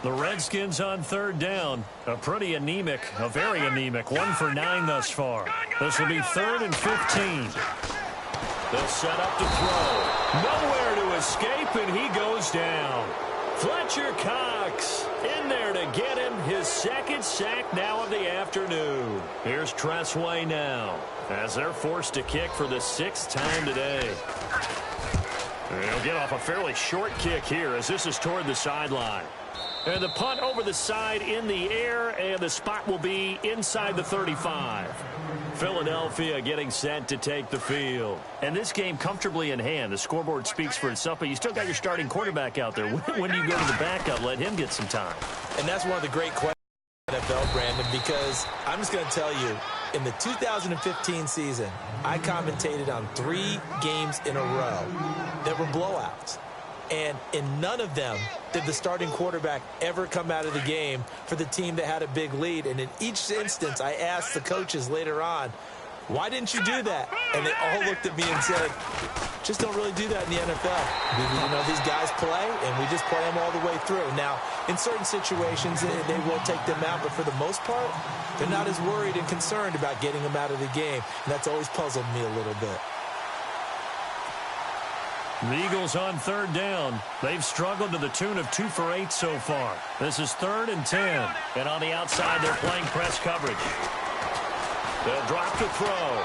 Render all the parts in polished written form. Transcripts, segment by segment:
The Redskins on third down. A very anemic, 1 for 9 thus far. This will be 3rd and 15. They'll set up to throw. Nowhere to escape, and he goes down. Fletcher Cox in there to get him his 2nd sack now of the afternoon. Here's Tressway now as they're forced to kick for the 6th time today. They'll get off a fairly short kick here as this is toward the sideline. And the punt over the side in the air, and the spot will be inside the 35. Philadelphia getting set to take the field. And this game comfortably in hand. The scoreboard speaks for itself, but you still got your starting quarterback out there. When do you go to the backup? Let him get some time. And that's one of the great questions in the NFL, Brandon, because I'm just going to tell you, in the 2015 season, I commentated on 3 games in a row that were blowouts. And in none of them did the starting quarterback ever come out of the game for the team that had a big lead. And in each instance, I asked the coaches later on, why didn't you do that? And they all looked at me and said, just don't really do that in the NFL. You know, these guys play, and we just play them all the way through. Now, in certain situations, they will take them out, but for the most part, they're not as worried and concerned about getting them out of the game. And that's always puzzled me a little bit. The Eagles on third down. They've struggled to the tune of 2 for 8 so far. This is 3rd and 10. And on the outside, they're playing press coverage. They'll drop to throw.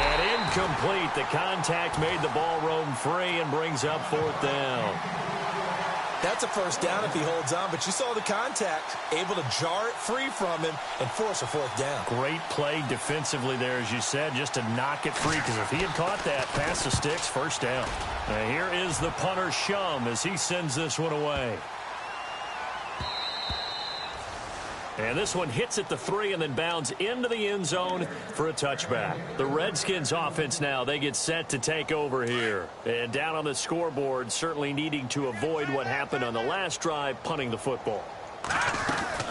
And incomplete. The contact made the ball roam free and brings up 4th down. That's a first down if he holds on, but you saw the contact, able to jar it free from him and force a 4th down. Great play defensively there, as you said, just to knock it free, because if he had caught that, past the sticks, first down. Now here is the punter, Shum, as he sends this one away. And this one hits at the 3 and then bounds into the end zone for a touchback. The Redskins offense now, they get set to take over here. And down on the scoreboard, certainly needing to avoid what happened on the last drive, punting the football.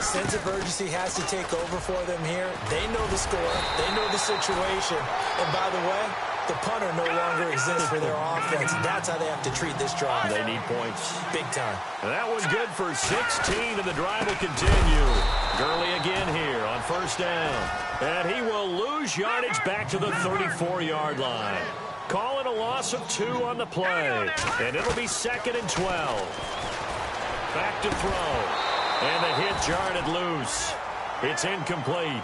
Sense of urgency has to take over for them here. They know the score. They know the situation. And by the way, the punter no longer exists for their offense. That's how they have to treat this drive. They need points. Big time. And that one's good for 16, and the drive will continue. Gurley again here on first down. And he will lose yardage back to the 34-yard line. Call it a loss of 2 on the play. And it'll be 2nd and 12. Back to throw. And the hit jarred it loose. It's incomplete.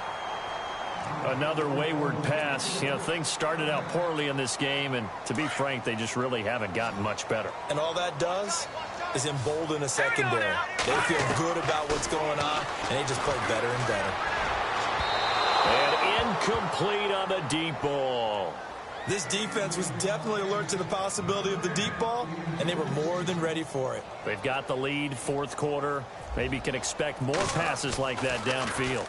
Another wayward pass. You know, things started out poorly in this game, and to be frank, they just really haven't gotten much better. And all that does is embolden a secondary. They feel good about what's going on, and they just play better and better. And incomplete on the deep ball. This defense was definitely alert to the possibility of the deep ball, and they were more than ready for it. They've got the lead, 4th quarter. Maybe can expect more passes like that downfield.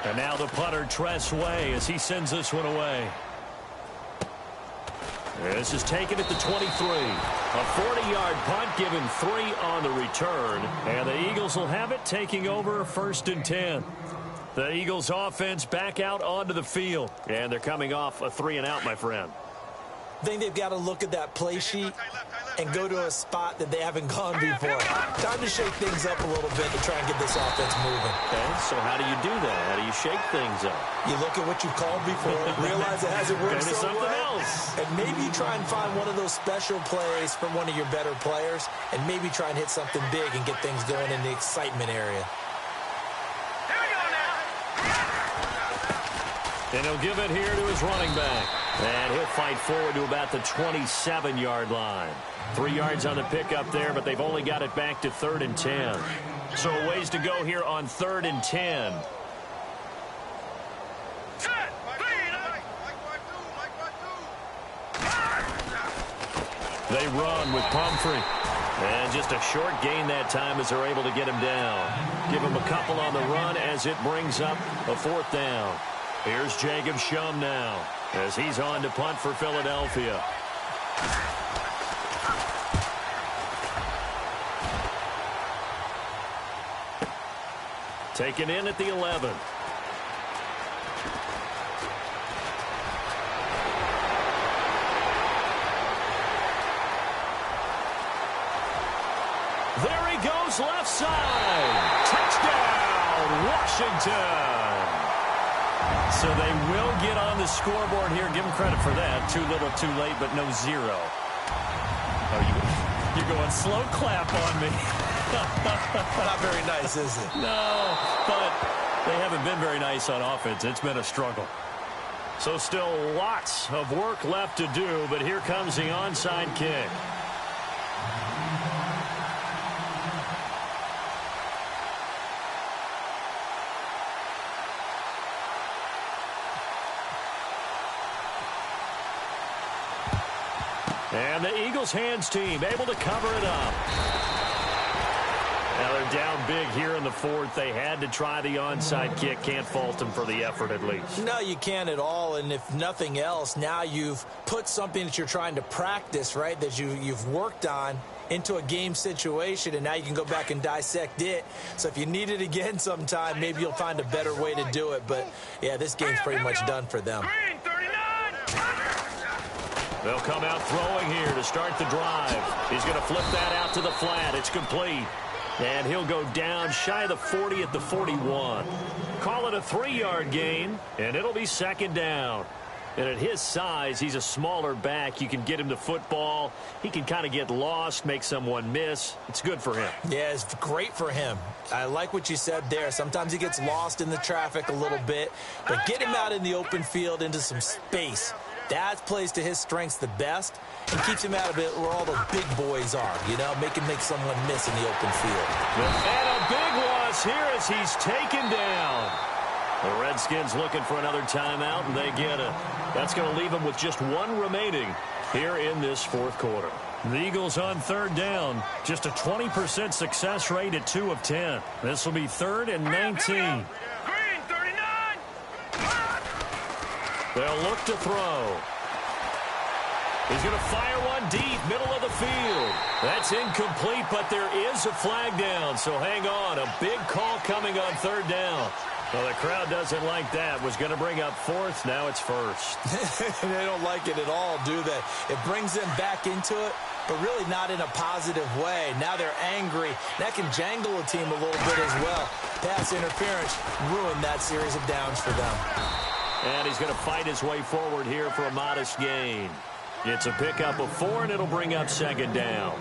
And now the punter, Tressway, as he sends this one away. This is taken at the 23. A 40-yard punt, given 3 on the return. And the Eagles will have it, taking over 1st and 10. The Eagles offense back out onto the field. And they're coming off a 3-and-out, my friend. I think they've got to look at that play sheet and go to a spot that they haven't gone before. Time to shake things up a little bit to try and get this offense moving. Okay, so how do you do that? How do you shake things up? You look at what you've called before, realize it hasn't worked so something well, else. and maybe try and find one of those special plays from one of your better players, and maybe try and hit something big and get things going in the excitement area. And he'll give it here to his running back. And he'll fight forward to about the 27-yard line. 3 yards on the pickup there, but they've only got it back to 3rd and 10. So a ways to go here on 3rd and 10. They run with Pumphrey. And just a short gain that time as they're able to get him down. Give him a couple on the run as it brings up a 4th down. Here's Jacob Shum now as he's on to punt for Philadelphia. Taken in at the 11. There he goes. goes left side. Touchdown, Washington. So they will get on the scoreboard here. Give them credit for that. Too little, too late, but no zero. Oh, you're going slow clap on me. Not very nice, is it? No, but they haven't been very nice on offense. It's been a struggle. So still lots of work left to do, but here comes the onside kick. And the Eagles hands team able to cover it up. Now they're down big here in the fourth. They had to try the onside kick. Can't fault them for the effort at least. No, you can't at all. And if nothing else, now you've put something that you're trying to practice, right, that you've worked on into a game situation, and now you can go back and dissect it. So if you need it again sometime, maybe you'll find a better way to do it. But, yeah, this game's pretty much done for them. They'll come out throwing here to start the drive. He's going to flip that out to the flat. It's complete. And he'll go down shy of the 40 at the 41. Call it a 3-yard gain, and it'll be second down. And at his size, he's a smaller back. You can get him to football. He can kind of get lost, make someone miss. It's good for him. Yeah, it's great for him. I like what you said there. Sometimes he gets lost in the traffic a little bit. But get him out in the open field into some space. That plays to his strengths the best and keeps him out of it where all the big boys are, you know, make someone miss in the open field. And a big loss here as he's taken down. The Redskins looking for another timeout, and they get it. That's going to leave them with just one remaining here in this fourth quarter. The Eagles on third down. Just a 20% success rate at 2 of 10. This will be 3rd and 19. They'll look to throw. He's going to fire one deep, middle of the field. That's incomplete, but there is a flag down, so hang on. A big call coming on third down. Well, the crowd doesn't like that. Was going to bring up fourth. Now it's first. They don't like it at all, do they? It brings them back into it, but really not in a positive way. Now they're angry. That can jangle a team a little bit as well. Pass interference ruined that series of downs for them. And he's going to fight his way forward here for a modest gain. It's a pickup of 4, and it'll bring up second down.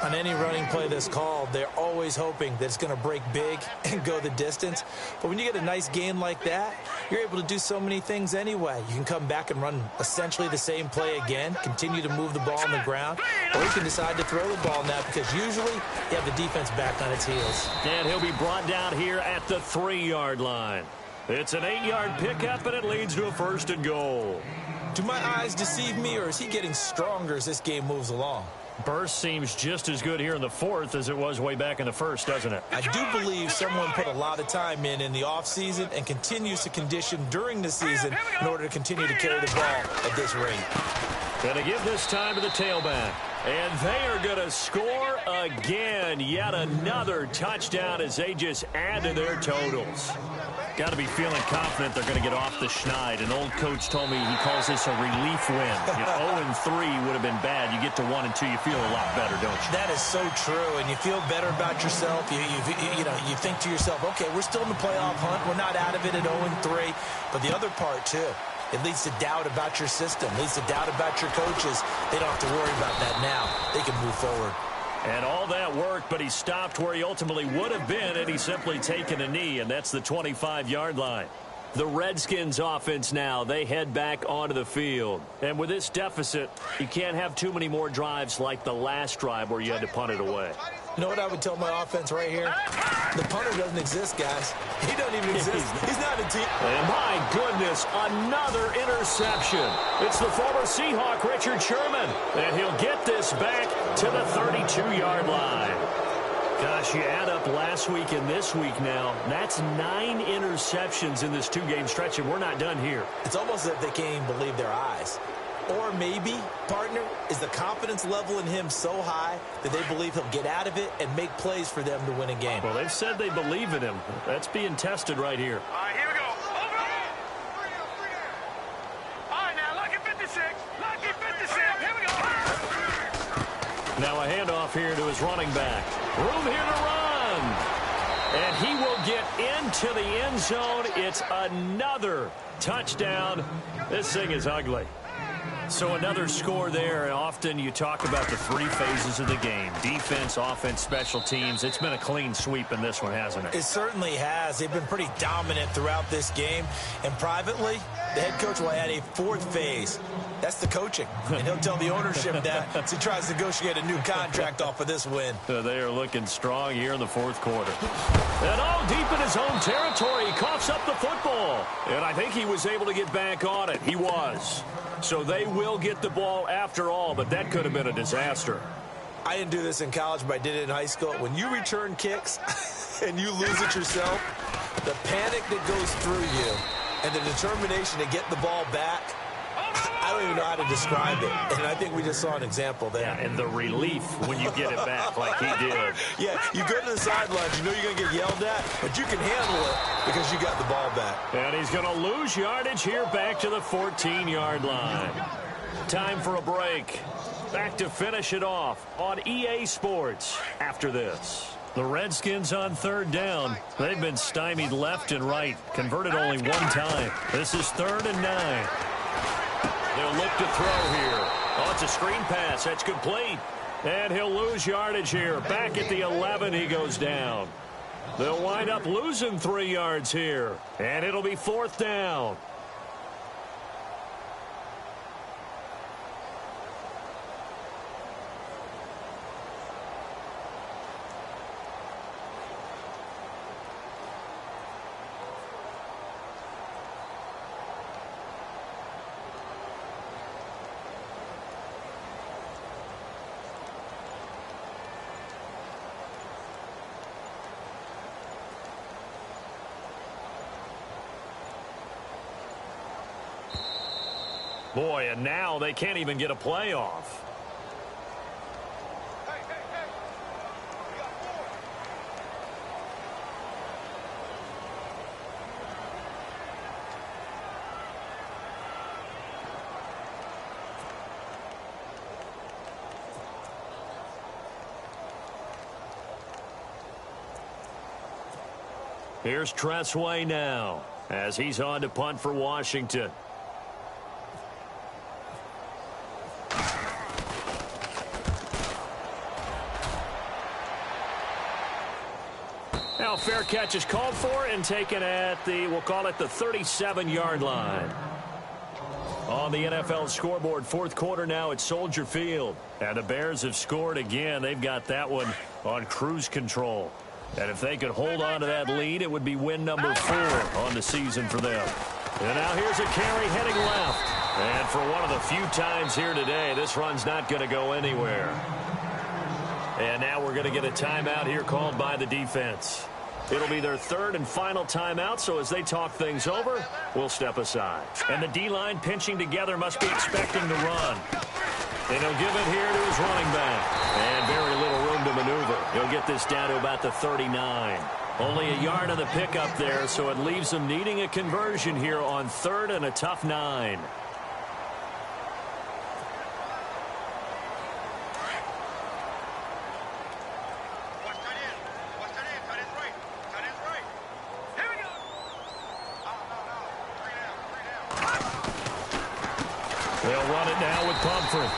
On any running play that's called, they're always hoping that it's going to break big and go the distance. But when you get a nice gain like that, you're able to do so many things anyway. You can come back and run essentially the same play again, continue to move the ball on the ground, or you can decide to throw the ball now because usually you have the defense back on its heels. And he'll be brought down here at the 3-yard line. It's an 8-yard pickup, and it leads to a 1st and goal. Do my eyes deceive me, or is he getting stronger as this game moves along? Burst seems just as good here in the 4th as it was way back in the 1st, doesn't it? I do believe someone put a lot of time in the offseason and continues to condition during the season in order to continue to carry the ball at this rate. Going to give this time to the tailback. And they are going to score again. Yet another touchdown as they just add to their totals. Got to be feeling confident they're going to get off the schneid. An old coach told me he calls this a relief win. 0-3 would have been bad. You get to 1 and 2, you feel a lot better, don't you? That is so true, and you feel better about yourself. You think to yourself, okay, we're still in the playoff hunt. We're not out of it at 0-3. But the other part, too, it leads to doubt about your system, leads to doubt about your coaches. They don't have to worry about that now. They can move forward. And all that worked, but he stopped where he ultimately would have been had he simply taken a knee, and that's the 25-yard line. The Redskins offense now, they head back onto the field. And with this deficit, you can't have too many more drives like the last drive where you had to punt it away. You know what I would tell my offense right here? The punter doesn't exist, guys. He doesn't even exist. He's not a team. And my goodness, another interception. It's the former Seahawk, Richard Sherman. And he'll get this back to the 32-yard line. Gosh, you add up last week and this week now, that's 9 interceptions in this 2-game stretch, and we're not done here. It's almost as if they can't even believe their eyes. Or maybe, partner, is the confidence level in him so high that they believe he'll get out of it and make plays for them to win a game. Well, they've said they believe in him. That's being tested right here. All right, here we go. Over. All right, now, lucky 56. Lucky 56. Here we go. Now a handoff here to his running back. Room here to run. And he will get into the end zone. It's another touchdown. This thing is ugly. So another score there, and often you talk about the three phases of the game: defense, offense, special teams. It's been a clean sweep in this one, hasn't it? It certainly has. They've been pretty dominant throughout this game. And privately, the head coach will add a fourth phase. That's the coaching. And he'll tell the ownership that as he tries to negotiate a new contract off of this win. They are looking strong here in the fourth quarter. And all deep in his own territory, he coughs up the football. And I think he was able to get back on it. He was. So they will get the ball after all, but that could have been a disaster. I didn't do this in college, but I did it in high school. When you return kicks and you lose it yourself, the panic that goes through you and the determination to get the ball back, I don't even know how to describe it. And I think we just saw an example there. Yeah, and the relief when you get it back like he did. Yeah, you go to the sidelines, you know you're going to get yelled at, but you can handle it because you got the ball back. And he's going to lose yardage here back to the 14-yard line. Time for a break. Back to finish it off on EA Sports after this. The Redskins on third down. They've been stymied left and right. Converted only one time. This is 3rd and 9. They'll look to throw here. Oh, it's a screen pass. That's complete. And he'll lose yardage here. Back at the 11, he goes down. They'll wind up losing 3 yards here. And it'll be 4th down. Boy, and now they can't even get a playoff. Here's Tressway now as he's on to punt for Washington. Now fair catch is called for and taken at the, we'll call it the 37-yard line. On the NFL scoreboard, fourth quarter now at Soldier Field. And the Bears have scored again. They've got that one on cruise control. And if they could hold on to that lead, it would be win number 4 on the season for them. And now here's a carry heading left. And for one of the few times here today, this run's not going to go anywhere. And now we're going to get a timeout here called by the defense. It'll be their 3rd and final timeout, so as they talk things over, we'll step aside. And the D-line pinching together must be expecting the run. And he'll give it here to his running back. And very little room to maneuver. He'll get this down to about the 39. Only a yard on the pickup there, so it leaves them needing a conversion here on 3rd and a tough 9.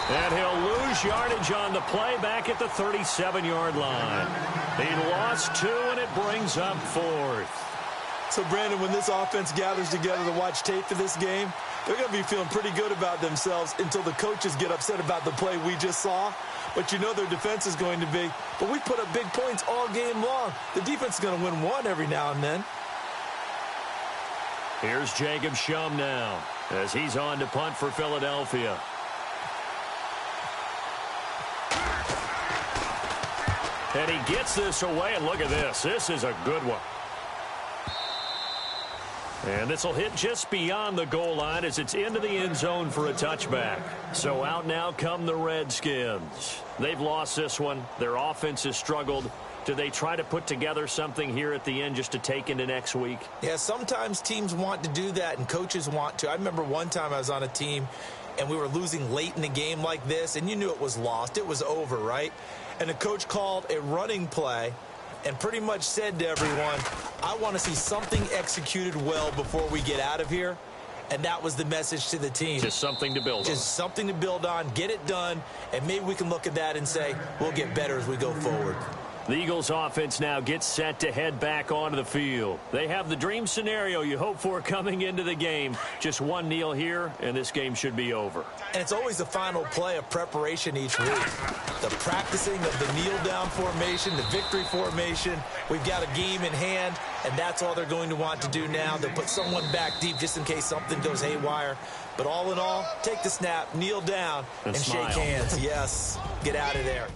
And he'll lose yardage on the play back at the 37-yard line. He lost 2, and it brings up 4th. So, Brandon, when this offense gathers together to watch tape for this game, they're going to be feeling pretty good about themselves until the coaches get upset about the play we just saw. But you know their defense is going to be. But we put up big points all game long. The defense is going to win one every now and then. Here's Jacob Shum now as he's on to punt for Philadelphia. And he gets this away, and look at this. This is a good one. And this will hit just beyond the goal line as it's into the end zone for a touchback. So out now come the Redskins. They've lost this one. Their offense has struggled. Do they try to put together something here at the end just to take into next week? Yeah, sometimes teams want to do that, and coaches want to. I remember one time I was on a team, and we were losing late in the game like this, and you knew it was lost. It was over, right? And the coach called a running play, and pretty much said to everyone, I want to see something executed well before we get out of here. And that was the message to the team. Just something to build on. Just something to build on, get it done, and maybe we can look at that and say, we'll get better as we go forward. The Eagles offense now gets set to head back onto the field. They have the dream scenario you hope for coming into the game. Just one kneel here, and this game should be over. And it's always the final play of preparation each week. The practicing of the kneel-down formation, the victory formation. We've got a game in hand, and that's all they're going to want to do now. They'll put someone back deep just in case something goes haywire. But all in all, take the snap, kneel down, and shake hands. Yes, get out of there.